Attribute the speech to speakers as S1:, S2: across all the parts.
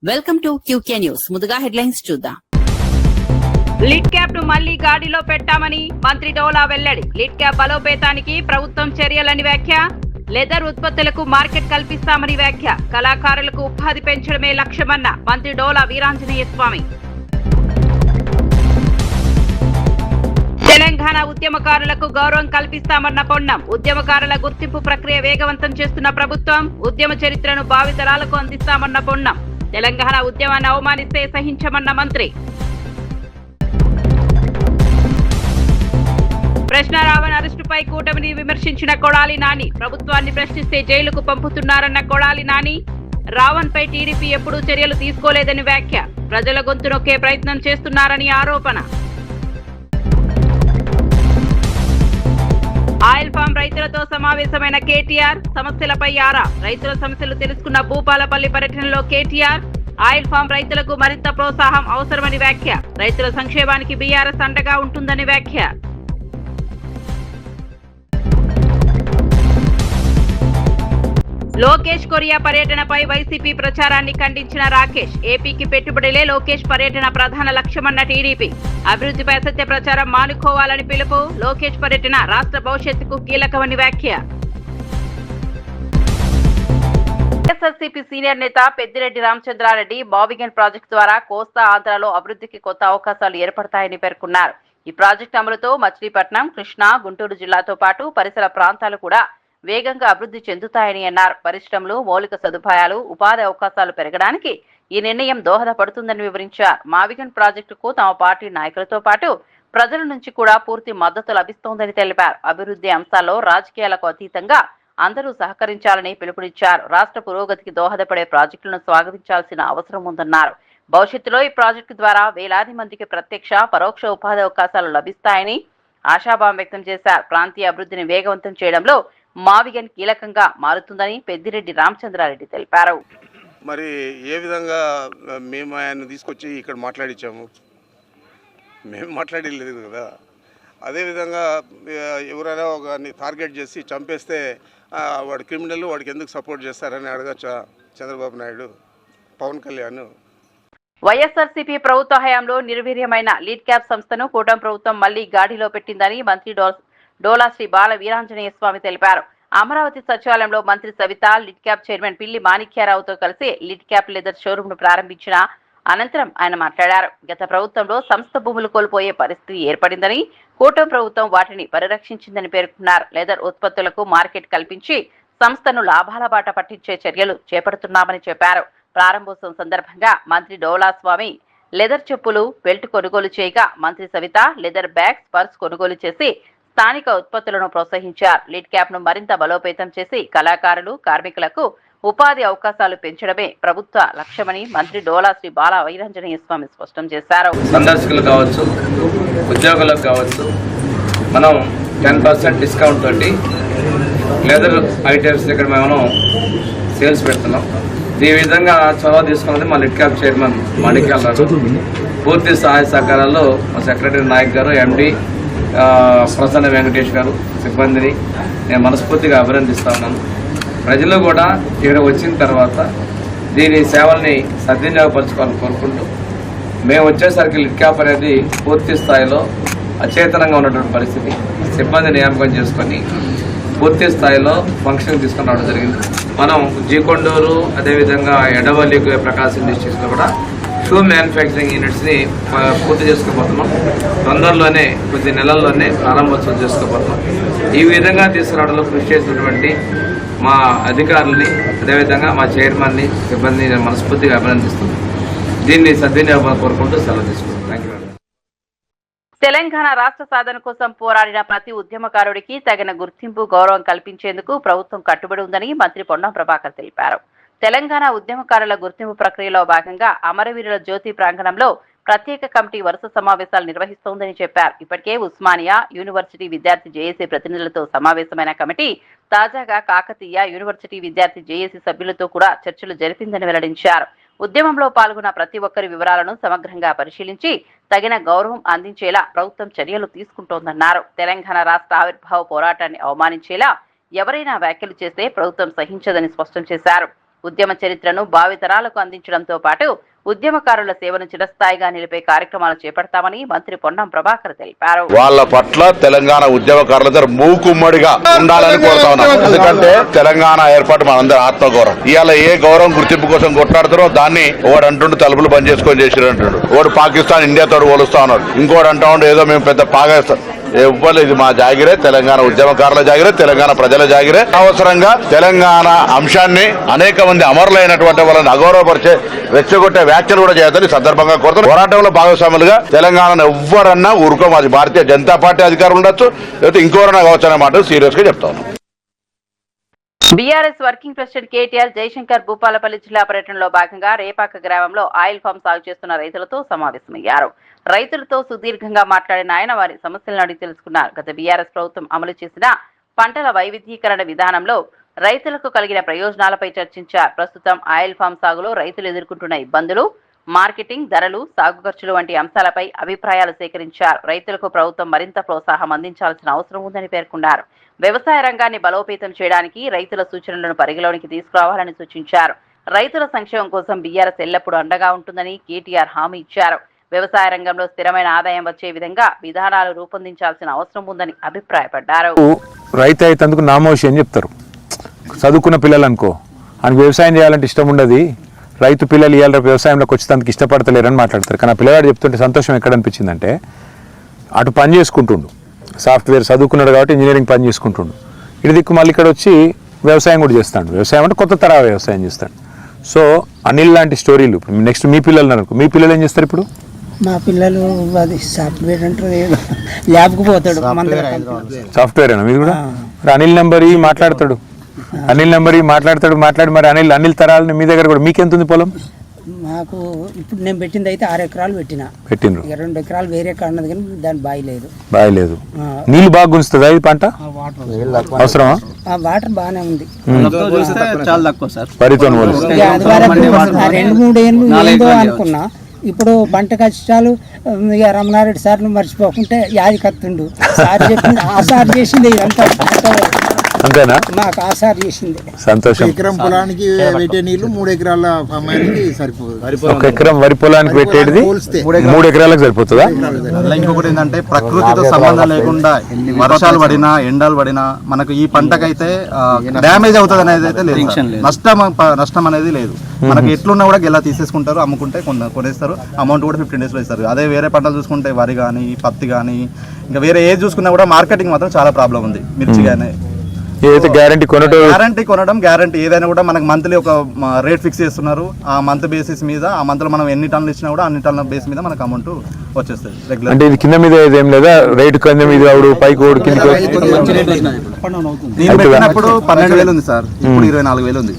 S1: Welcome to QK news. ముందుగా headlines చూద్దాం.
S2: Lid cap ను మళ్లీ గాడిలో పెట్టామని మంత్రి డోలా వెల్లడి. లిడ్ క్యాప్ బలోపేతానికి ప్రభుత్వం చర్యలని వ్యాఖ్య. లెదర్ ఉత్పత్తులకు మార్కెట్ కల్పిస్తామని వ్యాఖ్య. కళాకారులకు ఉపాధి పెంచడమే లక్ష్యమన్న మంత్రి డోలా వీరాంజనేయ స్వామి. తెలంగాణ ఉద్యమకారులకు గౌరవం కల్పిస్తామన్న పొన్నం. ఉద్యమకారుల గుర్తింపు ప్రక్రియ వేగవంతం చేస్తున్న ప్రభుత్వం. ఉద్యమ చరిత్రను భావితరాలకు అందిస్తామన్న పొన్నం. తెలంగాణ ఉద్యమాన్ని అవమానిస్తే సహించమన్న మంత్రి. కృష్ణారావణ్ అరెస్టుపై కూటమిని విమర్శించిన కొడాలి నాని. ప్రభుత్వాన్ని ప్రశ్నిస్తే జైలుకు పంపుతున్నారన్న కొడాలి నాని. రావణ్ పై టీడీపీ ఎప్పుడూ చర్యలు తీసుకోలేదని వ్యాఖ్య. ప్రజల గొంతు నొక్కే ప్రయత్నం చేస్తున్నారని ఆరోపణ. ఆయిల్ ఫామ్ రైతులతో సమావేశమైన కేటీఆర్. సమస్యలపై ఆరా. రైతుల సమస్యలు తెలుసుకున్న భూపాలపల్లి పర్యటనలో కేటీఆర్. ఆయిల్ ఫామ్ రైతులకు మరింత ప్రోత్సాహం అవసరమని వ్యాఖ్య. రైతుల సంక్షేమానికి బీఆర్ఎస్ అండగా ఉంటుందని వ్యాఖ్య. లోకేష్ కొరియా పర్యటనపై వైసీపీ ప్రచారాన్ని ఖండించిన రాకేష్. ఏపీకి పెట్టుబడులే లోకేష్ పర్యటన ప్రధాన లక్ష్యమన్న టీడీపీ. అభివృద్ధిపై అసత్య ప్రచారం మానుకోవాలని పిలుపు. లోకేష్ పర్యటన రాష్ట్ర భవిష్యత్తుకు కీలకమని వ్యాఖ్య. వైఎస్ఆర్సీపీ సీనియర్ నేత పెద్దిరెడ్డి రామచంద్రారెడ్డి బావిగన్ ప్రాజెక్టు ద్వారా కోస్తా ఆంధ్రలో అభివృద్ధికి కొత్త అవకాశాలు ఏర్పడతాయని పేర్కొన్నారు. ఈ ప్రాజెక్టు అమలుతో మచిలీపట్నం, కృష్ణా, గుంటూరు జిల్లాతో పాటు పరిసర ప్రాంతాలు కూడా వేగంగా అభివృద్ధి చెందుతాయని అన్నారు. పరిశ్రమలు, మౌలిక సదుపాయాలు, ఉపాధి అవకాశాలు పెరగడానికి ఈ నిర్ణయం దోహదపడుతుందని వివరించారు. మావిగన్ ప్రాజెక్టుకు తమ పార్టీ నాయకులతో పాటు ప్రజల నుంచి కూడా పూర్తి మద్దతు లభిస్తోందని తెలిపారు. అభివృద్ధి అంశాల్లో రాజకీయాలకు అతీతంగా అందరూ సహకరించాలని పిలుపునిచ్చారు. రాష్ట్ర పురోగతికి దోహదపడే ప్రాజెక్టులను స్వాగతించాల్సిన అవసరం ఉందన్నారు. భవిష్యత్తులో ఈ ప్రాజెక్టు ద్వారా వేలాది మందికి ప్రత్యక్ష, పరోక్ష ఉపాధి అవకాశాలు లభిస్తాయని ఆశాభావం వ్యక్తం చేశారు. ప్రాంతీయ అభివృద్ధిని వేగవంతం చేయడంలో మావిగన్ కీలకంగా మారుతుందని పెద్దిరెడ్డి రామచంద్రారెడ్డి తెలిపారు.
S3: మరి ఏ విధంగా మేము ఆయన తీసుకొచ్చి ఇక్కడ మాట్లాడించాము, మేము మాట్లాడలేదు కదా. అదేవిధంగా ఎవరైనా ఒక టార్గెట్ చేసి చంపేస్తే వాడు క్రిమినల్, వాడికి ఎందుకు సపోర్ట్ చేస్తారని అడగచ్చా చంద్రబాబు నాయుడు, పవన్ కళ్యాణ్.
S2: వైఎస్ఆర్సీపీ ప్రభుత్వ హయాంలో నిర్వీర్యమైన లీడ్ క్యాప్ సంస్థను కూటమి ప్రభుత్వం మళ్లీ గాడిలో పెట్టిందని మంత్రి డోలా శ్రీ బాల వీరాంజనేయ స్వామి తెలిపారు. అమరావతి సచివాలయంలో మంత్రి సవిత, లిడ్ క్యాప్ చైర్మన్ పిల్లి మాణిక్యారావుతో కలిసి లిడ్ క్యాప్ లెదర్ షోరూమ్ ను ప్రారంభించిన అనంతరం ఆయన మాట్లాడారు. గత ప్రభుత్వంలో సంస్థ భూములు కోల్పోయే పరిస్థితి ఏర్పడిందని, కూటమి ప్రభుత్వం వాటిని పరిరక్షించిందని పేర్కొన్నారు. లెదర్ ఉత్పత్తులకు మార్కెట్ కల్పించి సంస్థను లాభాల బాట పట్టించే చర్యలు చేపడుతున్నామని చెప్పారు. ప్రారంభోత్సవం సందర్భంగా మంత్రి డోలా స్వామి లెదర్ చెప్పులు, బెల్ట్ కొనుగోలు చేయగా మంత్రి సవిత లెదర్ బ్యాగ్స్, పర్స్ కొనుగోలు చేసి స్థానిక ఉత్పత్తులను ప్రోత్సహించారు. లిడ్ క్యాప్ ను మరింత బలోపేతం చేసి కళాకారులు, కార్మికులకు ఉపాధి అవకాశాలు పెంచడమే ప్రభుత్వ లక్ష్యమని మంత్రి డోలా శ్రీ బాల వీరాంజనేయ స్వామి స్పష్టం చేశారు.
S4: సందర్శకులు కావచ్చు, ఉద్యోగులకు కావచ్చు, మనం 10% డిస్కౌంట్ తోటి లెదర్ ఐటమ్స్ దగ్గర మనం సేల్స్ పెడుతున్నాం. ఈ విధంగా చొరవ తీసుకున్నది మా లిడ్ క్యాప్ చైర్మన్ మాణిక్యాలరావు. పూర్తి సహాయ సహకారాల్లో మా సెక్రటరీ నాయక్ గారు, ఎండి ప్రసన్న వెంకటేష్ గారు, సిబ్బందిని నేను మనస్ఫూర్తిగా అభినందిస్తా ఉన్నాను. ప్రజలు కూడా ఇక్కడ వచ్చిన తర్వాత దీని సేవల్ని సద్వినియోగపరచుకోవాలని కోరుకుంటూ, మేము వచ్చేసరికి లిడ్ క్యాప్ అనేది పూర్తి స్థాయిలో అచేతనంగా ఉన్నటువంటి పరిస్థితి. సిబ్బంది నియామకం చేసుకొని పూర్తి స్థాయిలో ఫంక్షన్ తీసుకుని రావడం జరిగింది. మనం జీకొండూరు, అదేవిధంగా ఎడవల్లి, ప్రకాశం డిస్ట్రిక్ట్స్లో కూడా షూ మ్యానుఫ్యాక్చరింగ్ యూనిట్స్ని పూర్తి చేసుకోబోతున్నాం. తొందరలోనే, కొద్ది నెలల్లోనే ప్రారంభోత్సవం చేసుకోబోతున్నాం. ఈ విధంగా తీసుకురావడంలో కృషి చేసినటువంటి మా అధికారులని, అదేవిధంగా మా చైర్మన్ని, సిబ్బందిని నేను మనస్ఫూర్తిగా అభినందిస్తున్నాను. దీన్ని సద్వినియోగం కోరుకుంటూ సెలవు తీసుకుంటాను. Thank you.
S2: తెలంగాణ రాష్ట్ర సాధన కోసం పోరాడిన ప్రతి ఉద్యమకారుడికి తగిన గుర్తింపు, గౌరవం కల్పించేందుకు ప్రభుత్వం కట్టుబడి ఉందని మంత్రి పొన్నం ప్రభాకర్ తెలిపారు. తెలంగాణ ఉద్యమకారుల గుర్తింపు ప్రక్రియలో భాగంగా అమరవీరుల జ్యోతి ప్రాంగణంలో ప్రత్యేక కమిటీ వరుస సమావేశాలు నిర్వహిస్తోందని చెప్పారు. ఇప్పటికే ఉస్మానియా యూనివర్సిటీ విద్యార్థి జేఏసీ ప్రతినిధులతో సమావేశమైన కమిటీ తాజాగా కాకతీయ యూనివర్సిటీ విద్యార్థి జేఏసీ సభ్యులతో కూడా చర్చలు జరిపిందని వెల్లడించారు. ఉద్యమంలో పాల్గొన్న ప్రతి ఒక్కరి వివరాలను సమగ్రంగా పరిశీలించి తగిన గౌరవం అందించేలా ప్రభుత్వం చర్యలు తీసుకుంటోందన్నారు. తెలంగాణ రాష్ట్ర ఆవిర్భావ పోరాటాన్ని అవమానించేలా ఎవరైనా వ్యాఖ్యలు చేస్తే ప్రభుత్వం సహించదని స్పష్టం చేశారు. ఉద్యమ చరిత్రను భావితరాలకు అందించడంతో పాటు ఉద్యమకారుల సేవను చిరస్థాయిగా నిలిపే కార్యక్రమాలు చేపడతామని మంత్రి పొన్నం ప్రభాకర్ తెలిపారు.
S5: వాళ్ళ పట్ల తెలంగాణ ఉద్యమకారులందరూ మూకుమ్మడిగా ఉండాలని కోరుతా ఉన్నాం. ఎందుకంటే తెలంగాణ ఏర్పాటు మనందరి ఆత్మగౌరవం. ఇవాళ ఏ గౌరవం గుర్తింపు కోసం కొట్లాడుతారో దాన్ని ఒకడు అంటుండు తలుపులు బంద్ చేసుకొని చేసిరంటాడు, ఒకడు పాకిస్తాన్ ఇండియాతో పోలుస్తా ఉన్నాడు, ఇంకోటి అంటా ఉండే ఏదో మేము పెద్ద పాకిస్తాన్. ఎవ్వరు ఇది మా జాగిరే, తెలంగాణ ఉద్యమకారుల జాగిరే, తెలంగాణ ప్రజల జాగిరే. అవసరంగా తెలంగాణ అంశాన్ని అనేక మంది అమరులైనటువంటి వాళ్ళని అగౌరవపరిచే రెచ్చగొట్టే వ్యాఖ్యలు కూడా చేయొద్దని సందర్భంగా కోరుతారు. పోరాటంలో భాగస్వాములుగా తెలంగాణను ఎవ్వరన్నా ఊరుకో, మాది భారతీయ జనతా పార్టీ అధికారులు ఉండొచ్చు, లేకపోతే ఇంకోరన్నా కావచ్చు అనే మాట సీరియస్ గా చెప్తాను.
S2: బీఆర్ఎస్ వర్కింగ్ ప్రెసిడెంట్ కేటీఆర్ జయశంకర్ భూపాలపల్లి జిల్లా పర్యటనలో భాగంగా రేపాక గ్రామంలో ఆయిల్ ఫామ్ సాగు చేస్తున్న రైతులతో సమావేశమయ్యారు. రైతులతో సుదీర్ఘంగా మాట్లాడిన ఆయన వారి సమస్యలను అడిగి తెలుసుకున్నారు. గత బీఆర్ఎస్ ప్రభుత్వం అమలు చేసిన పంటల వైవిధ్యీకరణ విధానంలో రైతులకు కలిగిన ప్రయోజనాలపై చర్చించారు. ప్రస్తుతం ఆయిల్ ఫామ్ సాగులో రైతులు ఎదుర్కొంటున్న ఇబ్బందులు, మార్కెటింగ్, ధరలు, సాగు ఖర్చులు వంటి అంశాలపై అభిప్రాయాలు సేకరించారు. రైతులకు ప్రభుత్వం మరింత ప్రోత్సాహం అందించాల్సిన అవసరం ఉందని పేర్కొన్నారు. వ్యవసాయ రంగాన్ని బలోపేతం చేయడానికి రైతుల సూచనలను పరిగణలోనికి తీసుకురావాలని సూచించారు. రైతుల సంక్షేమం కోసం బీఆర్ఎస్ ఎల్లప్పుడూ అండగా ఉంటుందని కేటీఆర్ హామీ ఇచ్చారు. వ్యవసాయ రంగంలో స్థిరమైన ఆదాయం వచ్చే విధంగా విధానాలు రూపొందించాల్సిన అవసరం ఉందని అభిప్రాయపడ్డారు.
S6: రైతు అయితందుకు నామోషి అని చెప్తారు. చదువుకున్న పిల్లలు అనుకో, ఆయనకు వ్యవసాయం చేయాలంటే ఇష్టం ఉండదు, రైతు పిల్లలు ఇవాళ వ్యవసాయంలోకి వచ్చేందుకు ఇష్టపడతలేరని మాట్లాడతారు. కానీ ఆ పిల్లగాడు చెప్తుంటే సంతోషం ఎక్కడ అనిపించిందంటే, అటు పని చేసుకుంటుండు, సాఫ్ట్వేర్ చదువుకున్నాడు కాబట్టి ఇంజనీరింగ్ పని చేసుకుంటుండు, ఇటు దిక్కు మళ్ళీ ఇక్కడ వచ్చి వ్యవసాయం కూడా చేస్తాడు. వ్యవసాయం అంటే కొత్త తరహా వ్యవసాయం చేస్తాడు. సో అనిల్ లాంటి స్టోరీలు. ఇప్పుడు నెక్స్ట్ మీ పిల్లలు అనుకో, మీ పిల్లలు ఏం చేస్తారు? ఇప్పుడు
S7: మా పిల్లలు అది సాఫ్ట్వేర్ అంటారు, ల్యాబ్కి పోతాడు.
S6: సాఫ్ట్వేర్ అయినా మీరు కూడా? మరి అనిల్ నెంబర్ మాట్లాడతాడు, అనిల్ నెంబర్ మాట్లాడతాడు. మరి అనిల్ తరాలని మీ దగ్గర కూడా మీకెంత ఉంది పొలం?
S7: మాకు ఇప్పుడు నేను పెట్టింది అయితే 6 ఎకరాలు పెట్టిండ్రు. 2 ఎకరాలు వేరే కాన్నది, కానీ దాని బాయి లేదు. నీళ్ళు బాగా గుంచుతుందా ఇది పంట? అవసరమా? వాటర్ బాగానే ఉంది.
S8: చాలా తక్కువ సార్.
S6: వరితో
S7: 2-3 ఏళ్ళు ఏందో అనుకున్నా. ఇప్పుడు పంట కష్టాలు ఇక రమణారెడ్డి సార్లు మర్చిపోకుంటే యాది కత్తుండు. సార్ చెప్పింది ఆసార్ చేసింది,
S6: అంతేనా?
S7: మాకు ఆసార్ చేసింది.
S6: సంతోషం.
S9: ఎకరం పొలానికి పెట్టే నీళ్లు 3 ఎకరాల అమ్మాయికి సరిపోదు.
S6: 1 ఎకరం వరి పొలానికి పెట్టేది 3 ఎకరాలకు సరిపోతుందా?
S8: ఇంకొకటి ఏంటంటే ప్రకృతితో సంబంధం లేకుండా వర్షాలు పడినా ఎండలు పడినా మనకు ఈ పంటకైతే డ్యామేజ్ అవుతుంది అనేది అయితే లేదు. నష్టం అనేది లేదు. మనకి ఎట్లున్నా కూడా గెలా తీసేసుకుంటారు, అమ్ముకుంటే కొనేస్తారు. అమౌంట్ కూడా 15 days లో ఇస్తారు. అదే వేరే పంటలు చూసుకుంటే వరి కానీ, పత్తి కానీ, ఇంకా వేరే ఏది చూసుకున్నా కూడా మార్కెటింగ్ మాత్రం చాలా ప్రాబ్లం ఉంది. మిర్చి కానీ
S6: ఏదైతే గ్యారంటీ
S8: కొనడం గ్యారంటీ ఏదైనా కూడా మనకు మంత్లీ ఒక రేట్ ఫిక్స్ చేస్తున్నారు. ఆ మంత్ బేసిస్ మీద, ఆ మంత్ లో మనం ఎన్ని టన్నులు ఇచ్చినా కూడా అన్ని టన్నుల బేస్ మీద మనకు అమౌంట్ వచ్చేస్తుంది రెగ్యులర్.
S6: అంటే ఇది కింద మీద ఏం లేదా? రేటు కింద మీద పైకి ఓడి కింద
S8: నేను పెట్టినప్పుడు 12,000 ఉంది సార్, ఇప్పుడు 24,000 ఉంది.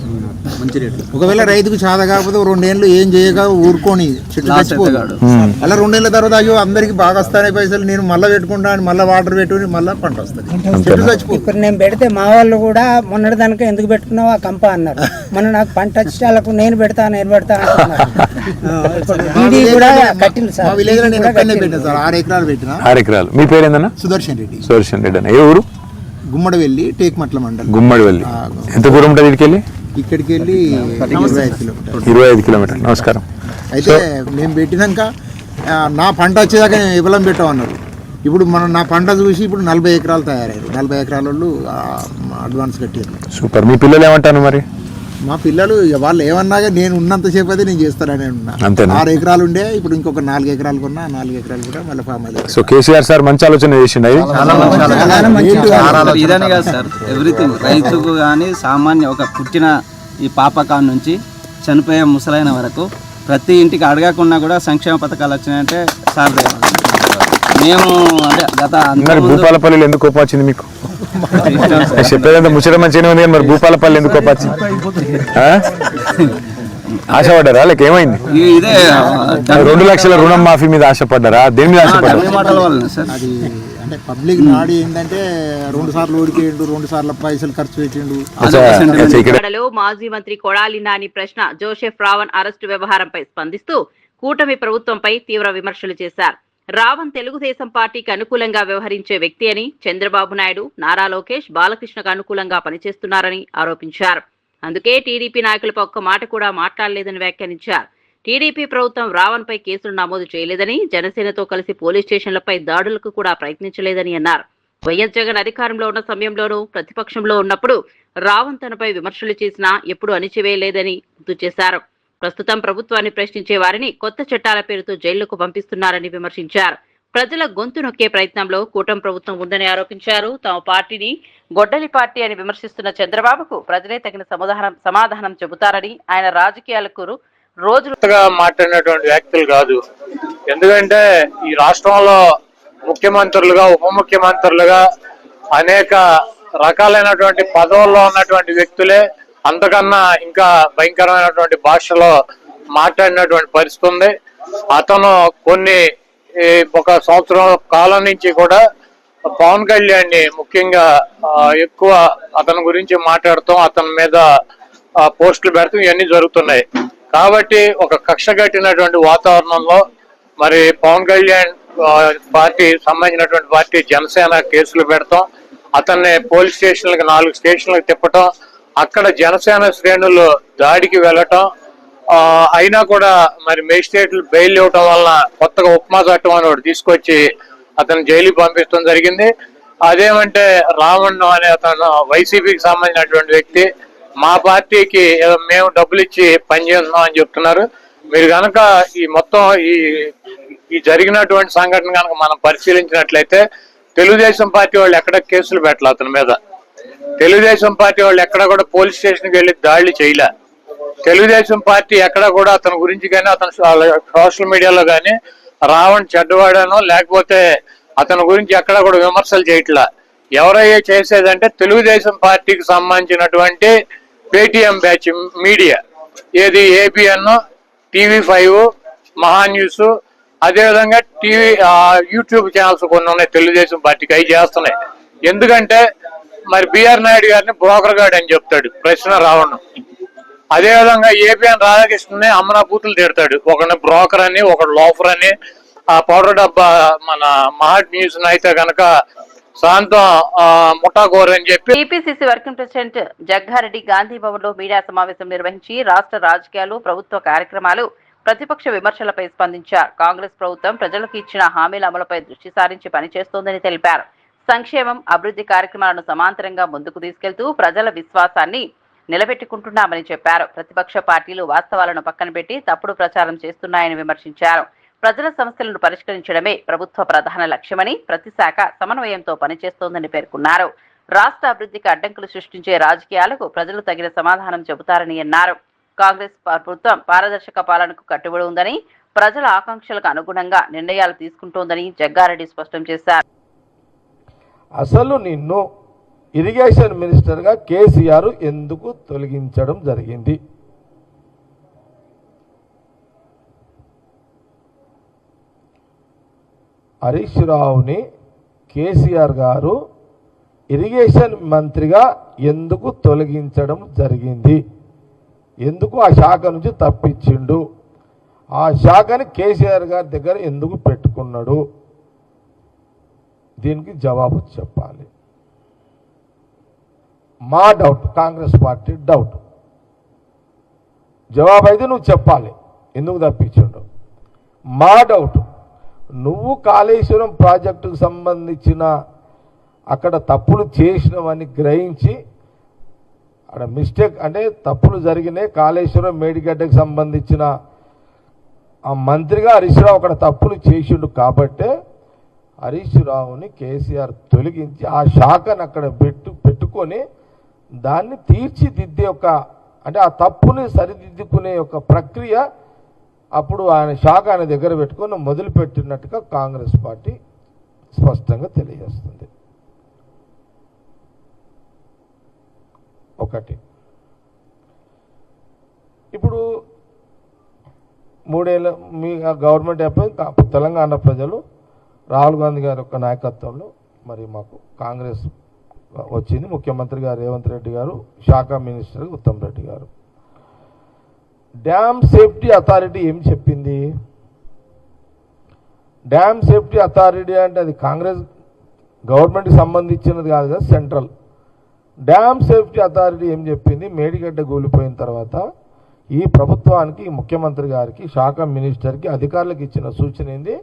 S9: మంచి రేటు. ఒకవేళ రైతుకు చాద కాకపోతే 2 ఏళ్ళు ఏం చేయక ఊరుకొని చెట్టు చచ్చిపోతాడు. అలా 2 ఏళ్ళ తర్వాత అయ్యో అందరికి బాగా వస్తాయి పైసలు, నేను మళ్ళీ పెట్టుకుంటా అని మళ్ళీ వాటర్ పెట్టుకుని మళ్ళీ పంట వస్తుంది, చెట్టు చచ్చిపోతుంది.
S7: ఇప్పుడు నేను పెడితే మా వాళ్ళు కూడా మొన్నటి దానికి ఎందుకు పెట్టుకున్నావు ఆ కంప అన్నారు. మొన్న నాకు పంట వచ్చేలకు నేను పెడతా అంటున్నారు. కూడా కట్టింది సార్.
S9: 6 ఎకరాలు పెట్టిన.
S6: 6 ఎకరాలు. మీ పేరు ఏందన్నా?
S9: సుదర్శన్ రెడ్డి.
S6: సుదర్శన్ రెడ్డి అన్న. ఏ ఊరు?
S9: గుమ్మడివెల్లి, టేక్మట్ల మండలం.
S6: గుమ్మడివెల్లి. ఎంత దూరం ఉంటుంది ఇక్కడికి?
S9: ఇక్కడికి వెళ్ళి
S6: 25 కిలోమీటర్లు. నమస్కారం.
S9: అయితే మేము పెట్టినాక నా పంట వచ్చేదాకా నేను విఫలం పెట్టామన్నారు. ఇప్పుడు నా పంట చూసి ఇప్పుడు 40 ఎకరాలు తయారయ్యారు. 40 ఎకరాల వాళ్ళు అడ్వాన్స్ కట్టారు.
S6: సూపర్. మీ పిల్లలు ఏమంటాను మరి?
S9: మా పిల్లలు వాళ్ళు ఏమన్నాగా నేను ఉన్నంతసేపు అయితే నేను చేస్తానని ఉన్నా. 6 ఎకరాలు ఉండే, ఇప్పుడు ఇంకొక 4 ఎకరాలు కొన్నా. 4 ఎకరాలు కూడా మళ్ళీ ఫామ్ అయ్యారు.
S6: సో కేసీఆర్ సార్ మంచి ఆలోచన చేసిండు.
S8: ఇదని కాదు సార్, ఎవ్రీథింగ్ రైతుకు కానీ సామాన్య ఒక పుట్టిన ఈ పాపకాన్ నుంచి చనిపోయే ముసలైన వరకు ప్రతి ఇంటికి అడగకుండా కూడా సంక్షేమ పథకాలు వచ్చినాయంటే సార్ మేము అంటే గత
S6: భూపాలపల్లిలో ఎందుకు కోపం వచ్చింది మీకు? చెప్పేదంతా ముచ్చట మంచిగానే ఉంది, మరి భూపాలపల్లి ఎందుకు కోపం వచ్చింది? ఆశపడ్డారా? లేక ఏమైంది?
S8: ఇదే
S6: 2 లక్షల రుణం మాఫీ మీద ఆశపడ్డారా? దేని మీద ఆశపడ్డారు?
S9: అది అంటే పబ్లిక్ నాడి ఏంటంటే 2 సార్లు ఓడిపోయిండు, 2 సార్లు పైసలు ఖర్చు పెట్టిండు.
S2: మాజీ మంత్రి కొడాలి నాని ప్రశ్న జోసెఫ్ రావణ్ అరెస్టు వ్యవహారంపై స్పందిస్తూ కూటమి ప్రభుత్వంపై తీవ్ర విమర్శలు చేశారు. రావణ్ తెలుగుదేశం పార్టీకి అనుకూలంగా వ్యవహరించే వ్యక్తి అని, చంద్రబాబు నాయుడు, నారా లోకేష్, బాలకృష్ణకు అనుకూలంగా పనిచేస్తున్నారని ఆరోపించారు. అందుకే టీడీపీ నాయకులపై ఒక్క మాట కూడా మాట్లాడలేదని వ్యాఖ్యానించారు. టీడీపీ ప్రభుత్వం రావణ్పై కేసులు నమోదు చేయలేదని, జనసేనతో కలిసి పోలీస్ స్టేషన్లపై దాడులకు కూడా ప్రయత్నించలేదని అన్నారు. వైఎస్ జగన్ అధికారంలో ఉన్న సమయంలోనూ ప్రతిపక్షంలో ఉన్నప్పుడు రావణ్ తనపై విమర్శలు చేసినా ఎప్పుడూ అణిచివేయలేదని గుర్తు చేశారు. ప్రస్తుతం ప్రభుత్వాన్ని ప్రశ్నించే వారిని కొత్త చట్టాల పేరుతో జైళ్లకు పంపిస్తున్నారని విమర్శించారు. ప్రజల గొంతు నొక్కే ప్రయత్నంలో కూటమి ప్రభుత్వం ఉందని ఆరోపించారు. తమ పార్టీని గొడ్డలి పార్టీ అని విమర్శిస్తున్న చంద్రబాబుకు ప్రజలే తగిన సమాధానం చెబుతారని, ఆయన రాజకీయాలకు రోజులుగా
S10: మాట్లాడినటువంటి వ్యక్తులు కాదు. ఎందుకంటే ఈ రాష్ట్రంలో ముఖ్యమంత్రులుగా, ఉప ముఖ్యమంత్రులుగా అనేక రకాలైనటువంటి పదవుల్లో ఉన్నటువంటి వ్యక్తులే అంతకన్నా ఇంకా భయంకరమైనటువంటి భాషలో మాట్లాడినటువంటి పరిస్థితి ఉంది. అతను ఒక సంవత్సరం కాలం నుంచి కూడా పవన్ కళ్యాణ్ ని ముఖ్యంగా ఎక్కువ అతని గురించి మాట్లాడతాం, అతని మీద పోస్టులు పెడతాం, ఇవన్నీ జరుగుతున్నాయి. కాబట్టి ఒక కక్ష కట్టినటువంటి వాతావరణంలో మరి పవన్ కళ్యాణ్ పార్టీ సంబంధించినటువంటి పార్టీ జనసేన కేసులు పెడతాం, అతన్ని పోలీస్ స్టేషన్లకు 4 స్టేషన్లకు తిప్పటం, అక్కడ జనసేన శ్రేణులు దాడికి వెళ్ళటం, అయినా కూడా మరి మేజిస్ట్రేట్లు బెయిల్ ఇవ్వటం వలన కొత్తగా ఉపమా చట్టం అని ఒకటి తీసుకొచ్చి అతను జైలుకి పంపించడం జరిగింది. అదేమంటే రావణ్ అనే అతను వైసీపీకి సంబంధించినటువంటి వ్యక్తి మా పార్టీకి మేము డబ్బులు ఇచ్చి పనిచేస్తున్నాం అని చెప్తున్నారు. మీరు కనుక ఈ మొత్తం ఈ జరిగినటువంటి సంఘటన కనుక మనం పరిశీలించినట్లయితే తెలుగుదేశం పార్టీ వాళ్ళు ఎక్కడ కేసులు పెట్టలే అతని మీద. తెలుగుదేశం పార్టీ వాళ్ళు ఎక్కడ కూడా పోలీస్ స్టేషన్కి వెళ్ళి దాడులు చేయలే. తెలుగుదేశం పార్టీ ఎక్కడ కూడా అతని గురించి కానీ, అతను సోషల్ మీడియాలో కానీ రావణ్ చెడ్డవాడనో లేకపోతే అతని గురించి ఎక్కడ కూడా విమర్శలు చేయట్లా. ఎవరయ్యే చేసేదంటే తెలుగుదేశం పార్టీకి సంబంధించినటువంటి పేటీఎం బ్యాచ్ మీడియా, ఏది ఏబిఎన్, TV5, మహా న్యూస్, అదేవిధంగా యూట్యూబ్ ఛానల్స్ కొన్ని ఉన్నాయి తెలుగుదేశం పార్టీకి, అవి చేస్తున్నాయి. ఎందుకంటే మరి బిఆర్ నాయుడు గారిని బ్రోకర్ గార్డ్ అని చెప్తాడు ప్రశ్న రావణ్. అదేవిధంగా ఏపీఎన్ రాధాకృష్ణని అమరాబూతులు తిడతాడు, ఒకరిని బ్రోకర్ అని, ఒకడు లోఫర్ అని. ఆ పౌడర్ డబ్బా మన మహా న్యూస్ అయితే కనుక శాంతం ముఠాకోర్ అని చెప్పి.
S2: టీపీసీసీ వర్కింగ్ ప్రెసిడెంట్ జగ్గారెడ్డి గాంధీ భవన్ లో మీడియా సమావేశం నిర్వహించి రాష్ట్ర రాజకీయాలు, ప్రభుత్వ కార్యక్రమాలు, ప్రతిపక్ష విమర్శలపై స్పందించారు. కాంగ్రెస్ ప్రభుత్వం ప్రజలకు ఇచ్చిన హామీల అమలుపై దృష్టి సారించి పనిచేస్తోందని తెలిపారు. సంక్షేమం, అభివృద్ధి కార్యక్రమాలను సమాంతరంగా ముందుకు తీసుకెళ్తూ ప్రజల విశ్వాసాన్ని నిలబెట్టుకుంటున్నామని చెప్పారు. ప్రతిపక్ష పార్టీలు వాస్తవాలను పక్కన పెట్టి తప్పుడు ప్రచారం చేస్తున్నాయని విమర్శించారు. ప్రజల సమస్యలను పరిష్కరించడమే ప్రభుత్వ ప్రధాన లక్ష్యమని, ప్రతి శాఖ సమన్వయంతో పనిచేస్తోందని పేర్కొన్నారు. రాష్ట్ర అభివృద్ధికి అడ్డంకులు సృష్టించే రాజకీయాలకు ప్రజలు తగిన సమాధానం చెబుతారని అన్నారు. కాంగ్రెస్ ప్రభుత్వం పారదర్శక పాలనకు కట్టుబడి ఉందని, ప్రజల ఆకాంక్షలకు అనుగుణంగా నిర్ణయాలు తీసుకుంటోందని జగ్గారెడ్డి స్పష్టం చేశారు.
S10: అసలు నిన్ను ఇరిగేషన్ మినిస్టర్గా కేసీఆర్ ఎందుకు తొలగించడం జరిగింది? హరీష్ రావుని కేసీఆర్ గారు ఇరిగేషన్ మంత్రిగా ఎందుకు తొలగించడం జరిగింది? ఎందుకు ఆ శాఖ నుంచి తప్పించిండు? ఆ శాఖని కేసీఆర్ గారి దగ్గర ఎందుకు పెట్టుకున్నాడు? దీనికి జవాబు చెప్పాలి. మా డౌట్, కాంగ్రెస్ పార్టీ డౌట్. జవాబు అయితే నువ్వు చెప్పాలి ఎందుకు తప్పించిండు. మా డౌట్, నువ్వు కాళేశ్వరం ప్రాజెక్టుకు సంబంధించిన అక్కడ తప్పులు చేసినవని గ్రహించి, అక్కడ మిస్టేక్ అంటే తప్పులు జరిగినాయి, కాళేశ్వరం మేడిగడ్డకు సంబంధించిన ఆ మంత్రిగా హరీష్ రావు అక్కడ తప్పులు చేసిండు కాబట్టే హరీష్ రావుని కేసీఆర్ తొలగించి ఆ శాఖను అక్కడ పెట్టుకొని దాన్ని తీర్చిదిద్దే అంటే ఆ తప్పుని సరిదిద్దుకునే ఒక ప్రక్రియ అప్పుడు ఆయన శాఖ ఆయన దగ్గర పెట్టుకొని మొదలుపెట్టినట్టుగా కాంగ్రెస్ పార్టీ స్పష్టంగా తెలియజేస్తుంది. ఒకటి, ఇప్పుడు 3 ఏళ్ళ మీ గవర్నమెంట్ అయిపోయి తెలంగాణ ప్రజలు రాహుల్ గాంధీ గారి యొక్క నాయకత్వంలో మరి మాకు కాంగ్రెస్ వచ్చింది. ముఖ్యమంత్రి గారు రేవంత్ రెడ్డి గారు, శాఖ మినిస్టర్ ఉత్తమ్ రెడ్డి గారు. డ్యామ్ సేఫ్టీ అథారిటీ ఏం చెప్పింది? డ్యామ్ సేఫ్టీ అథారిటీ అంటే అది కాంగ్రెస్ గవర్నమెంట్కి సంబంధించినది కాదు కదా, సెంట్రల్.
S11: డ్యామ్ సేఫ్టీ అథారిటీ ఏం చెప్పింది, మేడిగడ్డ కూలిపోయిన తర్వాత ఈ ప్రభుత్వానికి, ముఖ్యమంత్రి గారికి, శాఖ మినిస్టర్కి, అధికారులకు ఇచ్చిన సూచన ఏంది,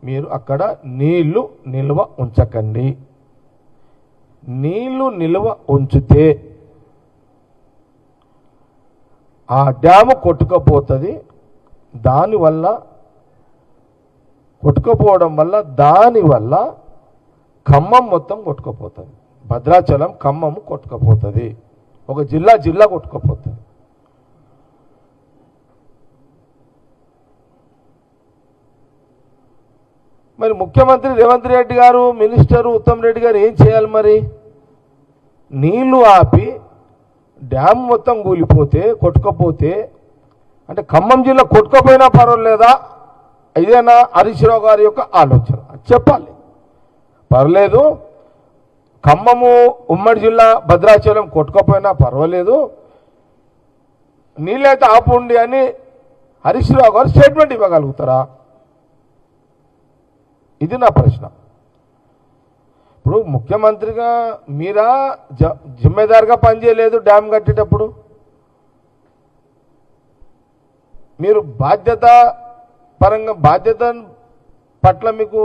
S11: మీరు అక్కడ నీళ్లు నిల్వ ఉంచకండి. నీళ్లు నిల్వ ఉంచితే ఆ డ్యాము కొట్టుకపోతుంది. దానివల్ల కొట్టుకపోవడం వల్ల దానివల్ల ఖమ్మం మొత్తం కొట్టుకపోతుంది, భద్రాచలం ఖమ్మం కొట్టుకపోతుంది, ఒక జిల్లా కొట్టుకపోతుంది. మరి ముఖ్యమంత్రి రేవంత్ రెడ్డి గారు, మినిస్టరు ఉత్తమ్ రెడ్డి గారు ఏం చేయాలి? మరి నీళ్లు ఆపి డ్యామ్ మొత్తం కూలిపోతే, కొట్టుకపోతే, అంటే ఖమ్మం జిల్లా కొట్టుకపోయినా పర్వాలేదా? ఇదేనా హరీష్ రావు గారి యొక్క ఆలోచన? చెప్పాలి. పర్లేదు, ఖమ్మము ఉమ్మడి జిల్లా భద్రాచలం కొట్టుకపోయినా పర్వాలేదు, నీళ్ళైతే ఆపుండి అని హరీష్ రావు గారు స్టేట్మెంట్ ఇవ్వగలుగుతారా? ఇది నా ప్రశ్న. ఇప్పుడు ముఖ్యమంత్రిగా మీరా జిమ్మేదారుగా పనిచేయలేదు డ్యామ్ కట్టేటప్పుడు? మీరు బాధ్యత పట్ల మీకు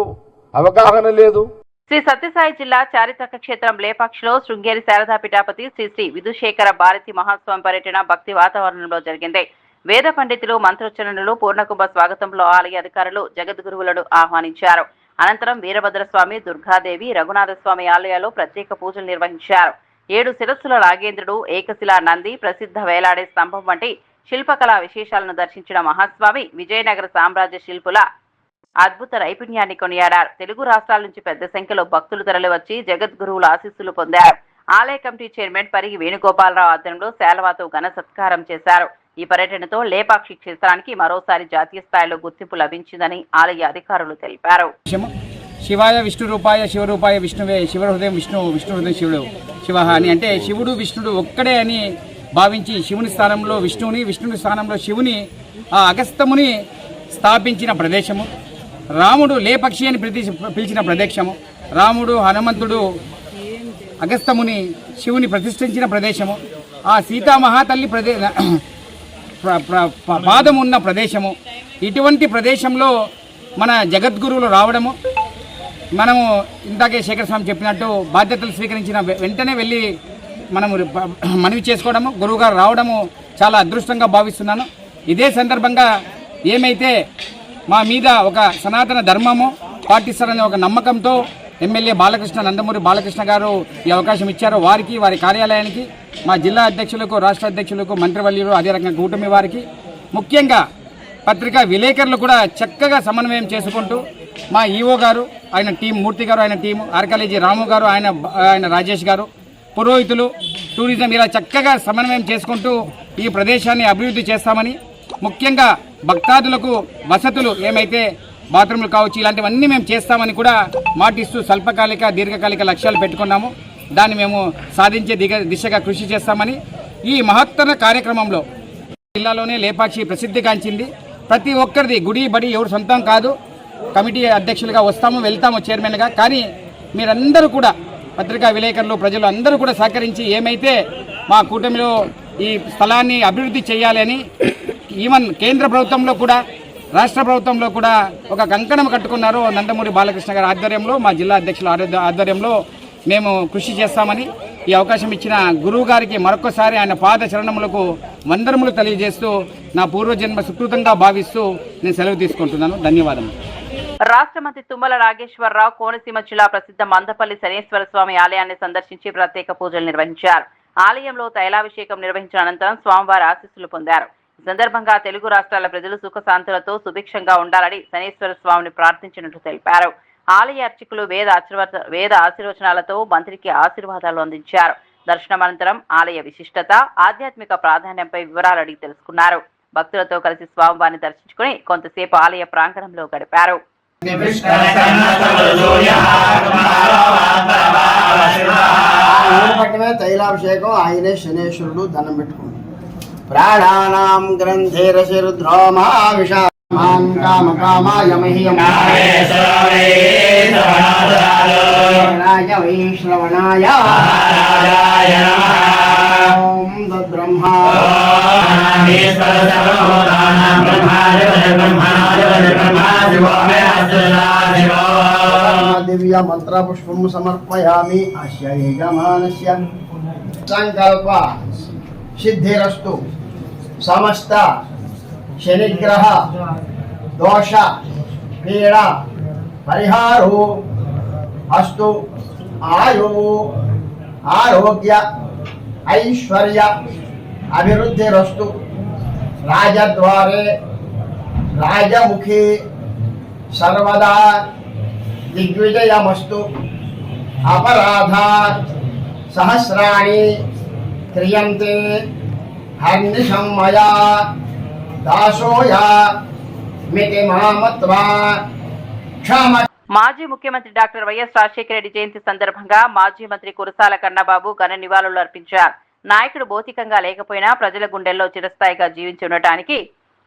S11: అవగాహన లేదు.
S2: శ్రీ సత్యసాయి జిల్లా చారిత్రక క్షేత్రం లేపాక్షిలో శృంగేరి శారదా పీఠాపతి శ్రీ శ్రీ విధుశేఖర భారతి మహాస్వామి పర్యటన భక్తి వాతావరణంలో జరిగింది. వేద పండితులు, మంత్రోచ్చరణలు, పూర్ణకుంభ స్వాగతంలో ఆలయ అధికారులు జగద్గురువులను ఆహ్వానించారు. అనంతరం వీరభద్రస్వామి, దుర్గాదేవి, రఘునాథస్వామి ఆలయాల్లో ప్రత్యేక పూజలు నిర్వహించారు. 7 శిరస్సుల నాగేంద్రుడు, ఏకశిలా నంది, ప్రసిద్ధ వేలాడే స్తంభం వంటి శిల్పకళా విశేషాలను దర్శించిన మహాస్వామి విజయనగర సామ్రాజ్య శిల్పుల అద్భుత నైపుణ్యాన్ని కొనియాడారు. తెలుగు రాష్ట్రాల నుంచి పెద్ద సంఖ్యలో భక్తులు తరలివచ్చి జగద్గురువుల ఆశీస్సులు పొందారు. ఆలయ కమిటీ చైర్మన్ పరిగి వేణుగోపాలరావు ఆధ్వర్యంలో శాలువాతో ఘన సత్కారం చేశారు. ఈ పర్యటనతో లేపాక్షి క్షేత్రానికి మరోసారి జాతీయ స్థాయిలో గుర్తింపు లభించిందని ఆలయ అధికారులు తెలిపారు.
S12: శివాయ విష్ణు రూపాయ శివరూపాయ విష్ణువే, శివహృదయం విష్ణు, విష్ణు హృదయం శివుడు, శివ అని అంటే శివుడు విష్ణుడు ఒక్కడే అని భావించి శివుని స్థానంలో విష్ణువుని, విష్ణుని స్థానంలో శివుని, ఆ అగస్త్యముని స్థాపించిన ప్రదేశము. రాముడు లేపక్షి అని పిలిచిన ప్రదేశము. రాముడు, హనుమంతుడు అగస్త్యముని, శివుని ప్రతిష్ఠించిన ప్రదేశము. ఆ సీతామహాతల్లి పాదం ఉన్న ప్రదేశము. ఇటువంటి ప్రదేశంలో మన జగద్గురువులు రావడము, మనము ఇందాకే శేఖర స్వామి చెప్పినట్టు బాధ్యతలు స్వీకరించిన వెంటనే వెళ్ళి మనము మనవి చేసుకోవడము, గురువుగారు రావడము చాలా అదృష్టంగా భావిస్తున్నాను. ఇదే సందర్భంగా ఏమైతే మా మీద ఒక సనాతన ధర్మము పాటిస్తారనే ఒక నమ్మకంతో ఎమ్మెల్యే బాలకృష్ణ, నందమూరి బాలకృష్ణ గారు ఈ అవకాశం ఇచ్చారో వారికి, వారి కార్యాలయానికి, మా జిల్లా అధ్యక్షులకు, రాష్ట్ర అధ్యక్షులకు, మంత్రివర్యులు, అదే రకంగా కూటమి వారికి, ముఖ్యంగా పత్రికా విలేకరులు కూడా చక్కగా సమన్వయం చేసుకుంటూ మా ఈఓ గారు, ఆయన టీం, మూర్తి గారు ఆయన టీము, ఆర్కాలేజీ రాము గారు, ఆయన రాజేష్ గారు, పురోహితులు, టూరిజం ఇలా చక్కగా సమన్వయం చేసుకుంటూ ఈ ప్రదేశాన్ని అభివృద్ధి చేస్తామని, ముఖ్యంగా భక్తాదులకు వసతులు ఏమైతే బాత్రూములు కావచ్చు ఇలాంటివన్నీ మేము చేస్తామని కూడా మాటిస్తూ స్వల్పకాలిక, దీర్ఘకాలిక లక్ష్యాలు పెట్టుకున్నాము. దాన్ని మేము సాధించే దిశగా కృషి చేస్తామని ఈ మహత్తర కార్యక్రమంలో జిల్లాలోనే లేపాక్షి ప్రసిద్ధిగాంచింది. ప్రతి ఒక్కరిది గుడి బడి ఎవరు సొంతం కాదు. కమిటీ అధ్యక్షులుగా వస్తాము, వెళ్తాము చైర్మన్గా. కానీ మీరందరూ కూడా పత్రికా విలేకరులు, ప్రజలు అందరూ కూడా సహకరించి ఏమైతే మా కూటమిలో ఈ స్థలాన్ని అభివృద్ధి చేయాలని ఈవెన్ కేంద్ర ప్రభుత్వంలో కూడా, రాష్ట్ర ప్రభుత్వంలో కూడా ఒక కంకణం కట్టుకున్నారు. నందమూరి బాలకృష్ణ గారి ఆధ్వర్యంలో, మా జిల్లా అధ్యక్షుల ఆధ్వర్యంలో మేము కృషి చేస్తామని ఈ అవకాశం ఇచ్చిన గురువు గారికి మరొకసారి ఆయన పాద చరణములకు వందనములు తెలియజేస్తూ నా పూర్వజన్మ సుకృతంగా భావిస్తూ నేను సెలవు తీసుకుంటున్నాను. ధన్యవాదములు.
S2: రాష్ట్ర మంత్రి తుమ్మల నాగేశ్వరరావు కోనసీమ జిల్లా ప్రసిద్ధ మందపల్లి శనేశ్వర స్వామి ఆలయాన్ని సందర్శించి ప్రత్యేక పూజలు నిర్వహించారు. ఆలయంలో తైలాభిషేకం నిర్వహించిన అనంతరం స్వామివారి ఆశీస్సులు పొందారు. ఈ సందర్భంగా తెలుగు రాష్ట్రాల ప్రజలు సుఖశాంతులతో సుభిక్షంగా ఉండాలని శనేశ్వర స్వామిని ప్రార్థించినట్లు తెలిపారు. ఆలయ అర్చకులు వేద ఆశీర్వచనాలతో మంత్రికి ఆశీర్వాదాలు అందించారు. దర్శనం అనంతరం ఆలయ విశిష్టత, ఆధ్యాత్మిక ప్రాధాన్యంపై వివరాలు అడిగి తెలుసుకున్నారు. భక్తులతో కలిసి స్వామివారిని దర్శించుకుని కొంతసేపు ఆలయ ప్రాంగణంలో గడిపారు.
S13: తైలాభిషేకం ఆయనే శనేశ్వరుడు దండం పెట్టుకుంటాడు. ప్రాణానాం గ్రంథే రశరుద్రోమా విషా కామకామాయ మహ్యం శ్రవణాయ ఓం తద్బ్రహ్మా దివ్య మంత్ర పుష్పం సమర్పయామి అస్య యజమానస్య సంకల్ప సిద్ధిరస్తు సమస్త శనిగ్రహ దోష పీడ పరిహారో అస్తు ఆయు ఆరోగ్య ఐశ్వర్య అభివృద్ధిరస్తు రాజద్వారే రాజముఖే సర్వదా దిగ్విజయమస్తు అపరాధ సహస్రాణి క్రియంతే హర్నిశం మయా దాసోయా మితి మామత్వా క్షమ.
S2: మాజీ ముఖ్యమంత్రి డాక్టర్ వైఎస్ రాజశేఖర రెడ్డి జయంతి సందర్భంగా మాజీ మంత్రి కురసాల కన్నబాబు ఘన నివాళులు అర్పించారు. నాయకుడు భౌతికంగా లేకపోయినా ప్రజల గుండెల్లో చిరస్థాయిగా జీవించి ఉండటానికి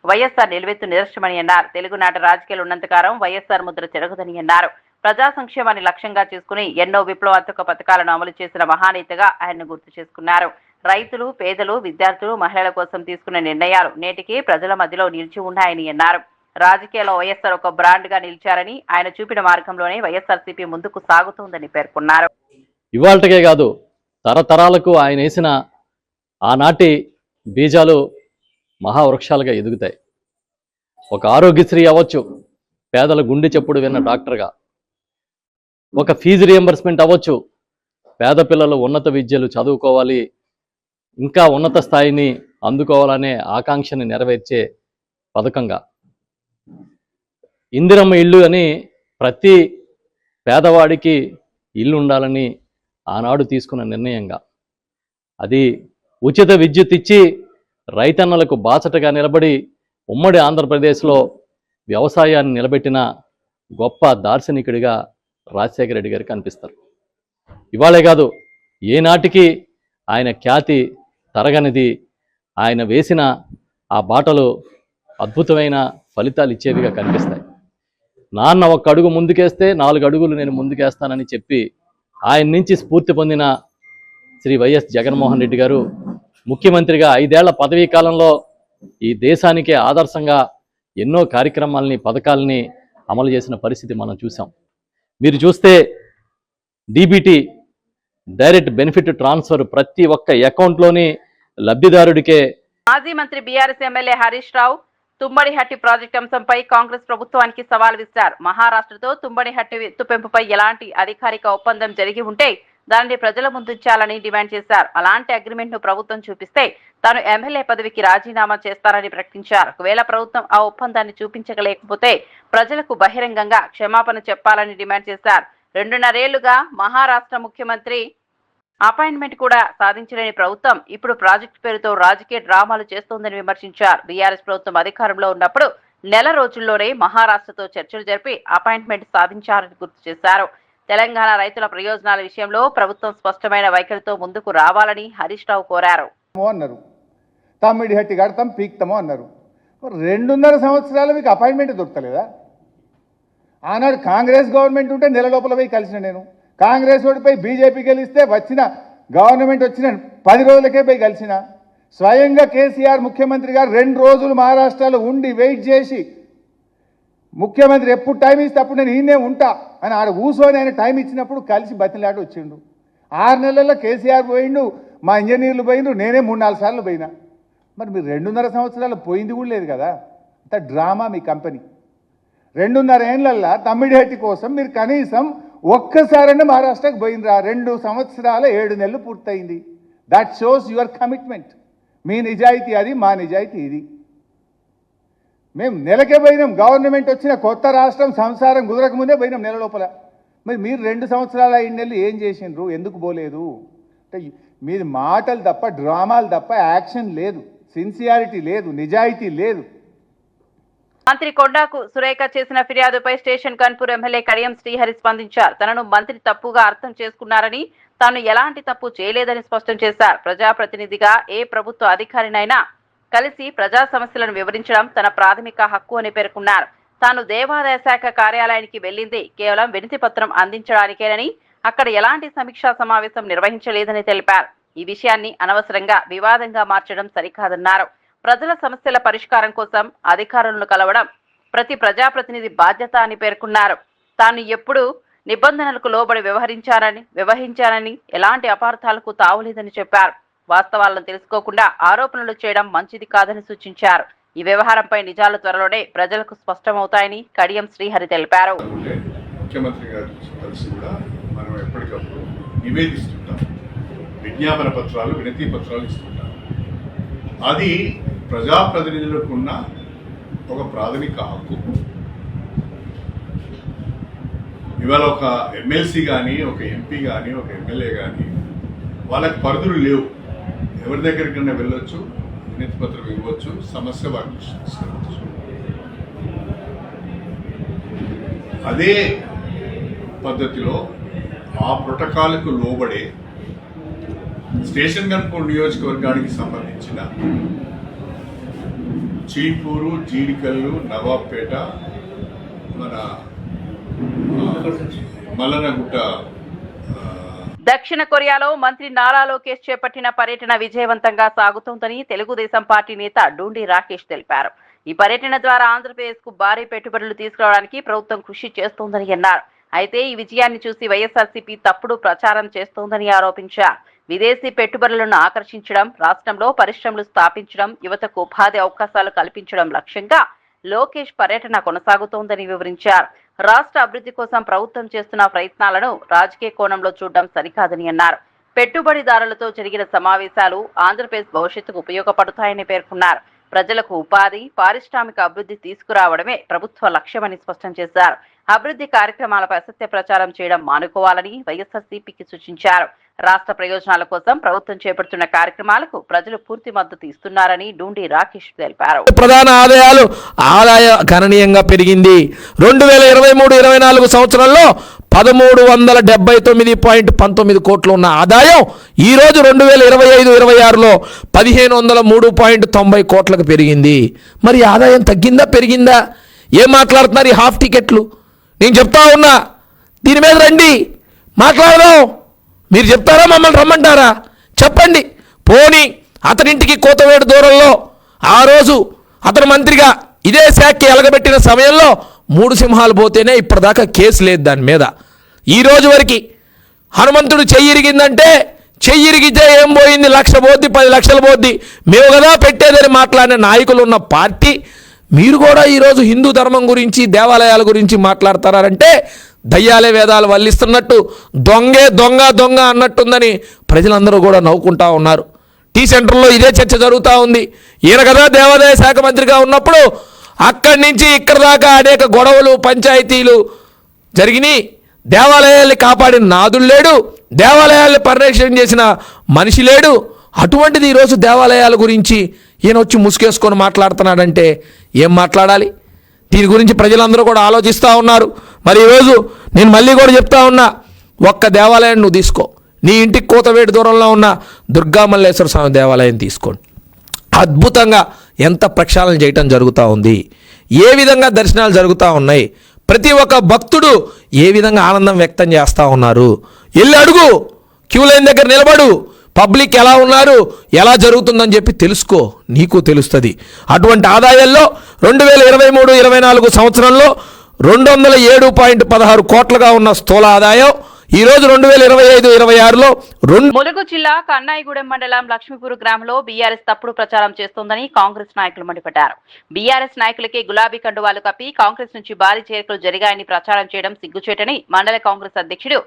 S2: వైఎస్ఆర్ నిలువెత్తు నిదర్శనమని అన్నారు. తెలుగునాట రాజకీయాలు ఉన్నంతకాలం వైఎస్ఆర్ ముద్ర చెరగదని అన్నారు. ప్రజా సంక్షేమాన్ని లక్ష్యంగా చేసుకుని ఎన్నో విప్లవాత్మక పథకాలను అమలు చేసిన మహానేతగా ఆయన్ను గుర్తు చేసుకున్నారు. రైతులు, పేదలు, విద్యార్థులు, మహిళల కోసం తీసుకున్న నిర్ణయాలు నేటికి ప్రజల మధ్యలో నిలిచి ఉన్నాయని అన్నారు. రాజకీయాల్లో వైఎస్ఆర్ ఒక బ్రాండ్ గా నిలిచారని, ఆయన చూపిన మార్గంలోనే వైఎస్ఆర్సీపీ ముందుకు సాగుతోందని పేర్కొన్నారు.
S14: ఇవాళకే కాదు, తరతరాలకు ఆయన వేసిన ఆనాటి బీజాలు మహావృక్షాలుగా ఎదుగుతాయి. ఒక ఆరోగ్యశ్రీ అవ్వచ్చు, పేదల గుండె చెప్పుడు విన్న డాక్టర్గా. ఒక ఫీజు రియంబర్స్మెంట్ అవ్వచ్చు, పేద పిల్లలు ఉన్నత విద్యలు చదువుకోవాలి, ఇంకా ఉన్నత స్థాయిని అందుకోవాలనే ఆకాంక్షని నెరవేర్చే పథకంగా. ఇందిరమ్మ ఇల్లు అని ప్రతి పేదవాడికి ఇల్లు ఉండాలని ఆనాడు తీసుకున్న నిర్ణయంగా. అది ఉచిత విద్యుత్ ఇచ్చి రైతన్నలకు బాసటగా నిలబడి ఉమ్మడి ఆంధ్రప్రదేశ్లో వ్యవసాయాన్ని నిలబెట్టిన గొప్ప దార్శనికుడిగా రాజశేఖర రెడ్డి గారు కనిపిస్తారు. ఇవాళే కాదు, ఏనాటికి ఆయన ఖ్యాతి తరగనిది. ఆయన వేసిన ఆ బాటలు అద్భుతమైన ఫలితాలు ఇచ్చేవిగా కనిపిస్తాయి. నాన్న ఒక అడుగు ముందుకేస్తే 4 అడుగులు నేను ముందుకేస్తానని చెప్పి ఆయన నుంచి స్ఫూర్తి పొందిన శ్రీ వైఎస్ జగన్మోహన్ రెడ్డి గారు ముఖ్యమంత్రిగా 5 ఏళ్ల పదవీ కాలంలో ఈ దేశానికే ఆదర్శంగా ఎన్నో కార్యక్రమాలని, పథకాలని అమలు చేసిన పరిస్థితి మనం చూసాం. మీరు చూస్తే డీబీటీ, డైరెక్ట్ బెనిఫిట్ ట్రాన్స్ఫర్, ప్రతి ఒక్క అకౌంట్లోని లబ్ధిదారుడికే.
S2: మాజీ మంత్రి BRS MLA Harish Rao Tummidihatti project అంశంపై కాంగ్రెస్ ప్రభుత్వానికి సవాల్ విసిరారు. మహారాష్ట్రతో తుమ్మడిహట్టి ఎత్తుపెంపుపై ఎలాంటి అధికారిక ఒప్పందం జరిగి ఉంటే దానిని ప్రజల ముందుంచాలని డిమాండ్ చేశారు. అలాంటి అగ్రిమెంట్ ను ప్రభుత్వం చూపిస్తే తాను ఎమ్మెల్యే పదవికి రాజీనామా చేస్తారని ప్రకటించారు. ఒకవేళ ప్రభుత్వం ఆ ఒప్పందాన్ని చూపించలేకపోతే ప్రజలకు బహిరంగంగా క్షమాపణ చెప్పాలని డిమాండ్ చేశారు. 2.5 ఏళ్లుగా మహారాష్ట్ర ముఖ్యమంత్రి అపాయింట్మెంట్ కూడా సాధించలేని ప్రభుత్వం ఇప్పుడు ప్రాజెక్టు పేరుతో రాజకీయ డ్రామాలు చేస్తోందని విమర్శించారు. బీఆర్ఎస్ ప్రభుత్వం అధికారంలో ఉన్నప్పుడు నెల రోజుల్లోనే మహారాష్ట్రతో చర్చలు జరిపి అపాయింట్మెంట్ సాధించారని గుర్తు చేశారు. తెలంగాణ రైతుల ప్రయోజనాల విషయంలో ప్రభుత్వం స్పష్టమైన వైఖరితో ముందుకు రావాలని హరీష్ రావు కోరారు.
S9: అన్నారు తమ్మిడిహట్టి కడతాం పీక్తామో అన్నారు. 2.5 సంవత్సరాలు మీకు అపాయింట్మెంట్ దొరకలేదా? ఆనాడు కాంగ్రెస్ గవర్నమెంట్ ఉంటే నెల లోపల పోయి కలిసిన నేను. కాంగ్రెస్ ఓడిపై బీజేపీ గెలిస్తే వచ్చిన గవర్నమెంట్ వచ్చిన 10 రోజులకే పోయి కలిసిన. స్వయంగా కేసీఆర్ ముఖ్యమంత్రి గారు 2 రోజులు మహారాష్ట్రలో ఉండి వెయిట్ చేసి, ముఖ్యమంత్రి ఎప్పుడు టైం ఇస్తే అప్పుడు నేను ఈయనే ఉంటా అని ఆడ కూర్చొని ఆయన టైం ఇచ్చినప్పుడు కలిసి బతిలాట వచ్చిండు. 6 నెలల్లో కేసీఆర్ పోయిండు, మా ఇంజనీర్లు పోయిండు, నేనే 3-4 సార్లు పోయినా. మరి మీరు 2.5 సంవత్సరాలు పోయింది కూడా లేదు కదా. అంత డ్రామా మీ కంపెనీ. 2.5 ఏళ్ళల్లో తమ్మిడిహట్టి కోసం మీరు కనీసం ఒక్కసారైనా మహారాష్ట్రకు పోయినరా? 2 సంవత్సరాల 7 నెలలు పూర్తయింది. That shows your commitment. మీ నిజాయితీ అది, మా నిజాయితీ ఇది. మేము నెలకే పోయినాం. గవర్నమెంట్ వచ్చిన కొత్త రాష్ట్రం సంసారం కుదరకముందే పోయినాం నెల లోపల. మరి మీరు 2 సంవత్సరాల 5 నెలలు ఏం చేసిండ్రు? ఎందుకు పోలేదు? అంటే మీది మాటలు తప్ప, డ్రామాలు తప్ప యాక్షన్ లేదు, సిన్సియారిటీ లేదు, నిజాయితీ లేదు.
S2: మంత్రి కొండాకు సురేఖ చేసిన ఫిర్యాదుపై స్టేషన్ కన్పూర్ ఎమ్మెల్యే కడియం శ్రీహరి స్పందించారు. తనను మంత్రి తప్పుగా అర్థం చేసుకున్నారని, తాను ఎలాంటి తప్పు చేయలేదని స్పష్టం చేశారు. ప్రజాప్రతినిధిగా ఏ ప్రభుత్వ అధికారినైనా కలిసి ప్రజా సమస్యలను వివరించడం తన ప్రాథమిక హక్కు అని పేర్కొన్నారు. తాను దేవాదాయ శాఖ కార్యాలయానికి వెళ్లింది కేవలం వినతి పత్రం అందించడానికేనని, అక్కడ ఎలాంటి సమీక్షా సమావేశం నిర్వహించలేదని తెలిపారు. ఈ విషయాన్ని అనవసరంగా వివాదంగా మార్చడం సరికాదన్నారు. ప్రజల సమస్యల పరిష్కారం కోసం అధికారులను కలవడం ప్రతి ప్రజాప్రతినిధి బాధ్యత అని పేర్కొన్నారు. తాను ఎప్పుడూ నిబంధనలకు లోబడి వ్యవహరించానని ఎలాంటి అపార్థాలకు తావులేదని చెప్పారు. వాస్తవాలను తెలుసుకోకుండా ఆరోపణలు చేయడం మంచిది కాదని సూచించారు. ఈ వ్యవహారంపై నిజాలు త్వరలోనే ప్రజలకు స్పష్టమవుతాయని కడియం శ్రీహరి తెలిపారు.
S15: ముఖ్యమంత్రి గారు కలిసి కూడా మనం ఎప్పటికప్పుడు నివేదిస్తుంటాం, విజ్ఞాపన పత్రాలు, వినతి పత్రాలు ఇస్తుంటాం. అది ప్రజాప్రతినిధులకు ఉన్న ఒక ప్రాథమిక హక్కు. ఇవాళ ఒక ఎమ్మెల్సీ కానీ, ఒక ఎంపీ కానీ, ఒక ఎమ్మెల్యే కానీ వాళ్ళకి పరిధులు లేవు. ఎవరి దగ్గరికైనా వెళ్ళొచ్చు, వినతి పత్రం ఇవ్వచ్చు, సమస్య వారికి తీసుకురావచ్చు. అదే పద్ధతిలో ఆ ప్రోటోకాల్కు లోబడే స్టేషన్ గన్పూర్ నియోజకవర్గానికి సంబంధించిన చీపూరు, జీడికల్లు, నవాబ్పేట, మన మల్లనగుట్ట.
S2: దక్షిణ కొరియాలో మంత్రి నారా లోకేష్ చేపట్టిన పర్యటన విజయవంతంగా సాగుతోందని తెలుగుదేశం పార్టీ నేత డూండి రాకేష్ తెలిపారు. ఈ పర్యటన ద్వారా ఆంధ్రప్రదేశ్ కు భారీ పెట్టుబడులు తీసుకురావడానికి ప్రభుత్వం కృషి చేస్తోందని అన్నారు. అయితే ఈ విజయాన్ని చూసి వైఎస్ఆర్సీపీ తప్పుడు ప్రచారం చేస్తోందని ఆరోపించారు. విదేశీ పెట్టుబడులను ఆకర్షించడం, రాష్ట్రంలో పరిశ్రమలు స్థాపించడం, యువతకు ఉపాధి అవకాశాలు కల్పించడం లక్ష్యంగా లోకేష్ పర్యటన కొనసాగుతోందని వివరించారు. రాష్ట్ర అభివృద్ధి కోసం ప్రభుత్వం చేస్తున్న ప్రయత్నాలను రాజకీయ కోణంలో చూడడం సరికాదని అన్నారు. పెట్టుబడిదారులతో జరిగిన సమావేశాలు ఆంధ్రప్రదేశ్ భవిష్యత్తుకు ఉపయోగపడతాయని పేర్కొన్నారు. ప్రజలకు ఉపాధి, పారిశ్రామిక అభివృద్ధి తీసుకురావడమే ప్రభుత్వ లక్ష్యమని స్పష్టం చేశారు. అభివృద్ధి కార్యక్రమాలపై అసత్య ప్రచారం చేయడం మానుకోవాలని వైఎస్ఆర్సీపీకి సూచించారు. రాష్ట్ర ప్రయోజనాల కోసం ప్రభుత్వం చేపడుతున్న కార్యక్రమాలకు ప్రజలు పూర్తి మద్దతు ఇస్తున్నారని డూండి రాకేష్ తెలిపారు.
S11: ప్రధాన ఆదాయ గణనీయంగా పెరిగింది. 2023-24 సంవత్సరంలో 1379.19 కోట్లు ఉన్న ఆదాయం ఈ రోజు 2025-26లో 1503.90 కోట్లకు పెరిగింది. మరి ఆదాయం తగ్గిందా పెరిగిందా? ఏం మాట్లాడుతున్నారు ఈ హాఫ్ టికెట్లు? నేను చెప్తా ఉన్నా, దీని మీద రండి, మాట్లాడదాం. మీరు చెప్తారా, మమ్మల్ని రమ్మంటారా? చెప్పండి. పోనీ అతనింటికి కోతవేడు దూరంలో ఆ రోజు అతను మంత్రిగా ఇదే శాఖకి ఎలగబెట్టిన సమయంలో 3 సింహాలు పోతేనే ఇప్పటిదాకా కేసు లేదు దాని మీద. ఈ రోజు వరకు హనుమంతుడు చెయ్యిరిగిందంటే చెయ్యిరిగితే ఏం పోయింది? 1,00,000 పోద్ది, 10 లక్షలు పోద్ది, మేము కదా పెట్టేదని మాట్లాడిన నాయకులు ఉన్న పార్టీ మీరు కూడా ఈరోజు హిందూ ధర్మం గురించి, దేవాలయాల గురించి మాట్లాడతారంటే దయ్యాలే వేదాలు వల్లిస్తున్నట్టు, దొంగే దొంగ దొంగ అన్నట్టుందని ప్రజలందరూ కూడా నవ్వుకుంటా ఉన్నారు. టీ సెంటర్లో ఇదే చర్చ జరుగుతూ ఉంది. ఈయన కదా దేవాదాయ శాఖ మంత్రిగా ఉన్నప్పుడు అక్కడి నుంచి ఇక్కడ దాకా అనేక గొడవలు, పంచాయతీలు జరిగినాయి. దేవాలయాల్ని కాపాడిన నాదుడు లేడు, దేవాలయాల్ని పరిరక్షణ చేసిన మనిషి లేడు. అటువంటిది ఈరోజు దేవాలయాల గురించి ఈయన వచ్చి ముసుగేసుకొని మాట్లాడుతున్నాడంటే ఏం మాట్లాడాలి? దీని గురించి ప్రజలందరూ కూడా ఆలోచిస్తూ ఉన్నారు. మరి ఈరోజు నేను మళ్ళీ కూడా చెప్తా ఉన్నా, ఒక్క దేవాలయం నువ్వు తీసుకో, నీ ఇంటికి కోతవేటు దూరంలో ఉన్న దుర్గామల్లేశ్వర స్వామి దేవాలయం తీసుకోండి. అద్భుతంగా ఎంత ప్రక్షాళన చేయటం జరుగుతూ ఉంది, ఏ విధంగా దర్శనాలు జరుగుతూ ఉన్నాయి, ప్రతి ఒక్క భక్తుడు ఏ విధంగా ఆనందం వ్యక్తం చేస్తూ ఉన్నారు. వెళ్ళి అడుగు, క్యూ లైన్ దగ్గర నిలబడు, పబ్లిక్ ఎలా ఉన్నారు, ఎలా జరుగుతుందని చెప్పి తెలుసుకో, నీకు తెలుస్తుంది. అటువంటి ఆదాయాల్లో 2023-24 సంవత్సరంలో 207.16 కోట్లుగా ఉన్న స్థూల ఆదాయం ఈ రోజు 2025-26లో
S2: ములుగు జిల్లా కన్నాయిగూడెం మండలం లక్ష్మీపూర్ గ్రామంలో బీఆర్ఎస్ తప్పుడు ప్రచారం చేస్తోందని కాంగ్రెస్ నాయకులు మండిపడ్డారు. బీఆర్ఎస్ నాయకులకే గులాబీ కండువాలు కప్పి కాంగ్రెస్ నుంచి భారీ చేరికలు జరిగాయని ప్రచారం చేయడం సిగ్గుచేటని మండల కాంగ్రెస్ అధ్యక్షుడు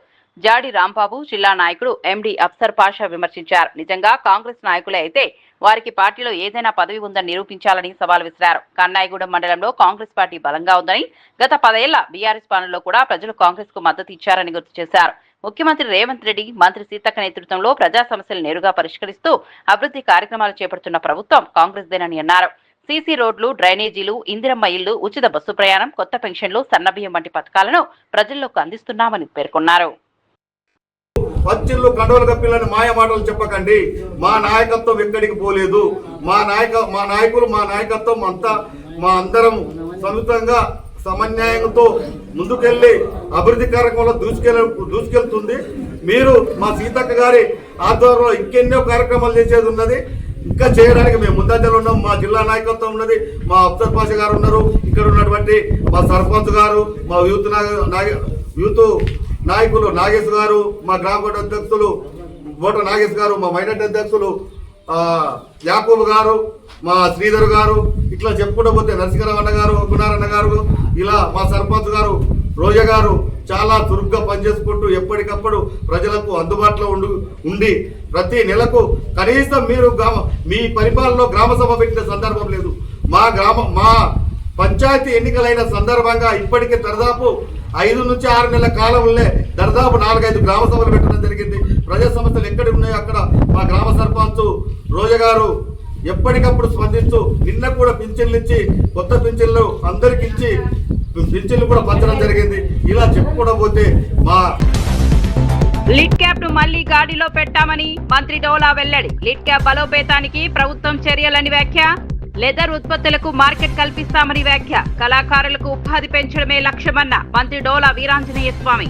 S2: జాడి రాంబాబు, జిల్లా నాయకుడు ఎండి అఫ్సర్ పాషా విమర్శించారు. నిజంగా కాంగ్రెస్ నాయకులే అయితే వారికి పార్టీలో ఏదైనా పదవి ఉందని నిరూపించాలని సవాల్ విసిరారు. కన్నాయిగూడెం మండలంలో కాంగ్రెస్ పార్టీ బలంగా ఉందని, గత 10 ఏళ్ల బీఆర్ఎస్ పాలనలో కూడా ప్రజలు కాంగ్రెస్ కు మద్దతు ఇచ్చారని గుర్తు చేశారు. ముఖ్యమంత్రి రేవంత్ రెడ్డి, మంత్రి సీతక్క నేతృత్వంలో ప్రజా సమస్యలు నేరుగా పరిష్కరిస్తూ అభివృద్ధి కార్యక్రమాలు చేపడుతున్న ప్రభుత్వం కాంగ్రెస్దేనని అన్నారు. సీసీ రోడ్లు, డ్రైనేజీలు, ఇందిరమ్మ ఇళ్లు, ఉచిత బస్సు ప్రయాణం, కొత్త పెన్షన్లు, సన్నబియ్యం వంటి పథకాలను ప్రజల్లోకి అందిస్తున్నామని పేర్కొన్నారు.
S8: పచ్చిళ్ళు కండవలు కప్పిల్లని మాయ మాటలు చెప్పకండి. మా నాయకత్వం ఎక్కడికి పోలేదు. మా నాయకులు మా నాయకత్వం అంతా మా అందరం సంయుక్తంగా సమన్యాయంతో ముందుకెళ్లి అభివృద్ధి కార్యక్రమంలో దూసుకెళ్తుంది. మీరు మా సీతక్క గారి ఆధ్వర్యంలో ఇంకెన్నో కార్యక్రమాలు చేసేది ఉన్నది. ఇంకా చేయడానికి మేము ముందంజలు ఉన్నాం. మా జిల్లా నాయకత్వం ఉన్నది. మా అఫ్సర్ పాషా గారు ఉన్నారు. ఇక్కడ ఉన్నటువంటి మా సర్పంచ్ గారు, మా యూత్ నాయకులు నాగేష్ గారు, మా గ్రామ పంచాయతీ అధ్యక్షులు బోట నాగేష్ గారు, మా మైనార్టీ అధ్యక్షులు యాకూబ్ గారు, మా శ్రీధర్ గారు, ఇట్లా చెప్పుకుంటూ పోతే నరసింహరావు అన్న గారు, గుణారన్న గారు, ఇలా మా సర్పంచ్ గారు రోజా గారు చాలా చురుగ్గా పనిచేసుకుంటూ ఎప్పటికప్పుడు ప్రజలకు అందుబాటులో ఉండి ప్రతి నెలకు కనీసం మీరు మీ పరిపాలనలో గ్రామ సభ పెట్టిన సందర్భం లేదు. మా పంచాయతీ ఎన్నికలైన సందర్భంగా ఇప్పటికే దాదాపు 5 నుంచి 6 నెలల కాలంలో దాదాపు 4-5 గ్రామ సభలు పెట్టడం జరిగింది. ప్రజా సమస్యలు ఎక్కడ ఉన్నాయో అక్కడ మా గ్రామ సర్పంచ్ రోజా గారు ఎప్పటికప్పుడు స్పందిస్తూ నిన్న కూడా పింఛన్లు ఇచ్చి కొత్త పింఛన్లు అందరికి ఇచ్చి పింఛన్లు కూడా పంచడం జరిగింది. ఇలా చెప్పుకోవడం పోతే మా
S2: లిడ్ క్యాప్ ను మళ్లీ గాడిలో పెట్టామని మంత్రి డోలా వెల్లడి. లిడ్ క్యాప్ బలోపేతానికి ప్రభుత్వం చర్యలని వ్యాఖ్య. లెదర్ ఉత్పత్తులకు మార్కెట్ కల్పిస్తామని వ్యాఖ్య. కళాకారులకు ఉపాధి పెంచడమే లక్ష్యమన్న మంత్రి డోలా వీరాంజనేయ స్వామి.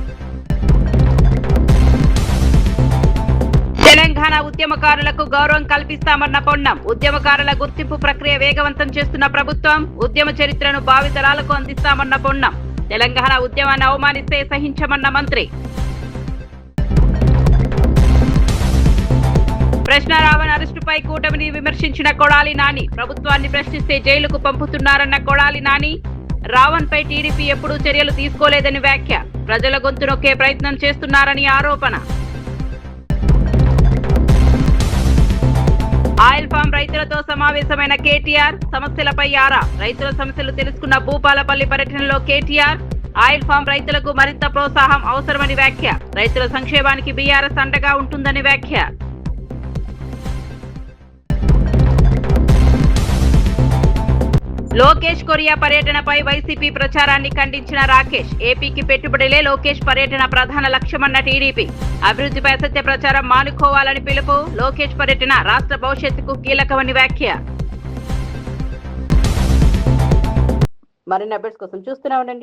S2: తెలంగాణ ఉద్యమకారులకు గౌరవం కల్పిస్తామన్న పొన్నం. ఉద్యమకారుల గుర్తింపు ప్రక్రియ వేగవంతం చేస్తున్న ప్రభుత్వం. ఉద్యమ చరిత్రను భావితరాలకు అందిస్తామన్న పొన్నం. తెలంగాణ ఉద్యమాన్ని అవమానిస్తే సహించమన్న మంత్రి. ప్రశ్నారావణ్ అరెస్టుపై కూటమిని విమర్శించిన కొడాలి నాని. ప్రభుత్వాన్ని ప్రశ్నిస్తే జైలుకు పంపుతున్నారన్న కొడాలి నాని. రావణ్ పై టీడీపీ ఎప్పుడూ చర్యలు తీసుకోలేదని వ్యాఖ్య. ప్రజల గొంతు నొక్కే ప్రయత్నం చేస్తున్నారని ఆరోపణ. ఆయిల్ ఫామ్ రైతులతో సమావేశమైన కేటీఆర్. సమస్యలపై ఆరా. రైతుల సమస్యలు తెలుసుకున్న భూపాలపల్లి పర్యటనలో కేటీఆర్. ఆయిల్ ఫామ్ రైతులకు మరింత ప్రోత్సాహం అవసరమని వ్యాఖ్య. రైతుల సంక్షేమానికి బీఆర్ఎస్ అండగా ఉంటుందని వ్యాఖ్య. లోకేష్ కొరియా పర్యటనపై వైసీపీ ప్రచారాన్ని ఖండించిన రాకేష్. ఏపీకి పెట్టుబడులే లోకేష్ పర్యటన ప్రధాన లక్ష్యమన్న టీడీపీ. అభివృద్ధిపై అసత్య ప్రచారం మానుకోవాలని పిలుపు. లోకేష్ పర్యటన రాష్ట్ర భవిష్యత్తుకు కీలకమని వ్యాఖ్య. మరిన్ని అప్డేట్స్ కోసం చూస్తూనే ఉండండి.